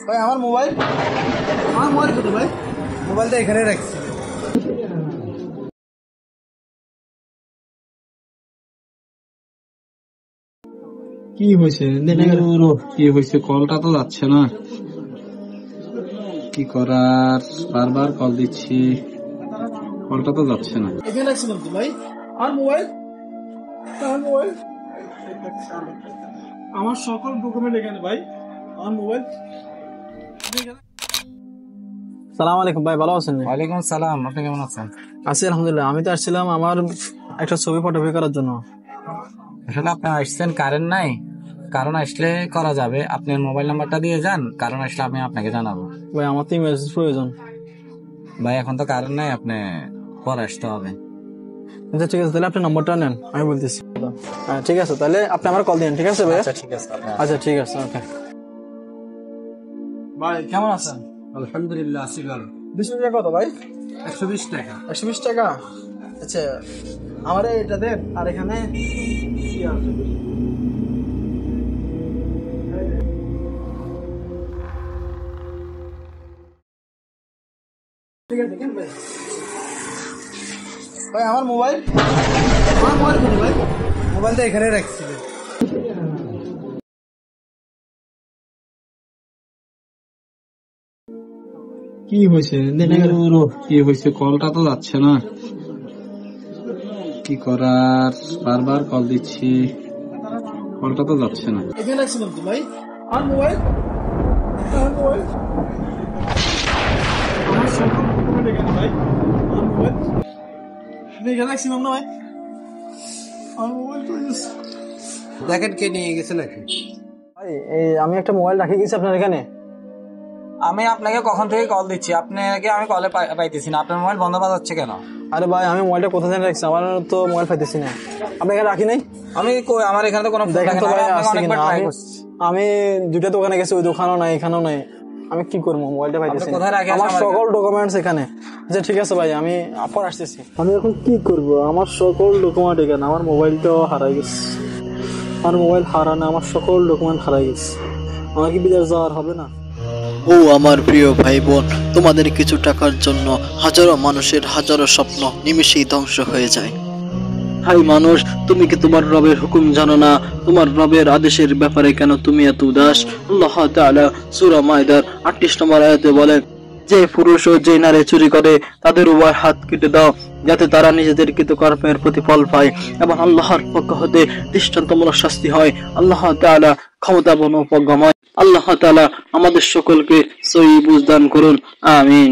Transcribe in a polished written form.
ভাই আমার মোবাইল কোথায় ভাই? মোবাইলটা এখানে রাখছি। কি হয়েছে? কি হয়েছে? কলটা তো যাচ্ছে না, কি করার? বারবার কল দিচ্ছি, কলটা তো যাচ্ছে না। এখানে রাখছিলাম তো ভাই। আমার মোবাইল আমার সকল ডকুমেন্ট এখানে ভাই। আমার মোবাইল। সালাম আলাইকুম ভাই, ভালো আছেন? ওয়ালাইকুম সালাম, আপনি কেমন আছেন? আছি আলহামদুলিল্লাহ। আমি তো আসছিলাম আমার একটা ছবি ফটোগ্রাফি করার জন্য। আসলে আপনি আসছেন, কারেন্ট নাই। কারণ আসলে করা যাবে, আপনি মোবাইল নাম্বারটা দিয়ে যান, কারণ আসলে আমি আপনাকে জানাবো। ভাই আমার তো ইমার্জেন্সি প্রয়োজন। ভাই এখন তো কারেন্ট নাই, আপনি পরে আসতে হবে। আচ্ছা ঠিক আছে, তাহলে আপনি নম্বরটা নেন, আমি বলতেছি। হ্যাঁ ঠিক আছে, তাহলে আপনি আমার কল দিন। ঠিক আছে ভাই? আচ্ছা ঠিক আছে। আচ্ছা ঠিক আছে, ওকে। ভাই কেমন আছেন? আলহামদুলিল্লাহ, আছি ভালো। 20 টাকা কত ভাই? 120 টাকা। 120 টাকা। আচ্ছা আমার এটা দেন, আর এখানে কি আছে? ঠিক আছে দেখেন ভাই। ভাই আমার মোবাইল কোথায় ভাই? মোবাইলটা এখানে রাখছি। কি হয়েছে? কি হয়েছে? কলটা তো যাচ্ছে না, কি করার? বারবার কল দিচ্ছি, কলটা তো যাচ্ছে না। এখানে রাখছিলাম তো ভাই। আমার মোবাইল আমার সকল ডকুমেন্ট এখানে ভাই। আমার মোবাইল আমি এখানে রাখছিলাম না ভাই। আমার মোবাইল দেখেন কে নিয়ে গেছে নাকি? ভাই এই আমি একটা মোবাইল রাখে গেছি আপনার এখানে। আমি আপনাকে কখন থেকে কল দিচ্ছি, আপনাকে আমি কলে পাইতেছি না। আপনার মোবাইল বন্ধ বাজাচ্ছে কেন? আরে ভাই আমি মোবাইলটা কোথা থেকে রাখছি? আমার তো মোবাইল পাইতেছি না। আপনি এখানে রাখি নাই? আমার এখানে তো কোনো ফোন দেখেন থাকে তো না। ভাই আমি আসছে অনেকবার কিনা। ট্রাই করছি। আমি দুটো দোকানে গেছি, ওই দোকানও নাই, এখানেও নাই। আমি কি করবো? মোবাইলটা পাইতেছি আপনি না। কোথায় রাখেন? আমার সকল ডকুমেন্টস এখানে। আচ্ছা ঠিক আছে ভাই, আমি পরে আসতেছি। আমি এখন কি করব? আমার সকল ডকুমেন্ট এখানে। আমার মোবাইলটাও হারাই গেছে। আমার মোবাইল হারানো, আমার সকল ডকুমেন্ট হারাই গেছে। আমার কি বিদেশ যাওয়ার হবে না? ও আমার প্রিয় ভাই বোন, তোমাদের কিছু টাকার জন্য হাজারো মানুষের হাজারো স্বপ্ন নিমেষেই ধ্বংস হয়ে যায়। হাই মানুষ, তুমি কি তোমার রবের হুকুম জানো না? তোমার রবের আদেশের ব্যাপারে কেন তুমি এত উদাস? আল্লাহ তাআলা সূরা মায়দার 38 নম্বর আয়াতে বলেন, যে পুরুষ ও যে নারী চুরি করে তাদের উভয় হাত কেটে দাও, যাতে তারা নিজেদের কৃতকর্মের প্রতিফল পায় এবং আল্লাহর পক্ষ হতে দৃষ্টান্তমূলক শাস্তি হয়। আল্লাহ তাআলা ক্ষমতাবান ও প্রজ্ঞাময়। আল্লাহ তাআলা আমাদের সকলকে সহি বুঝ দান করুন। আমিন।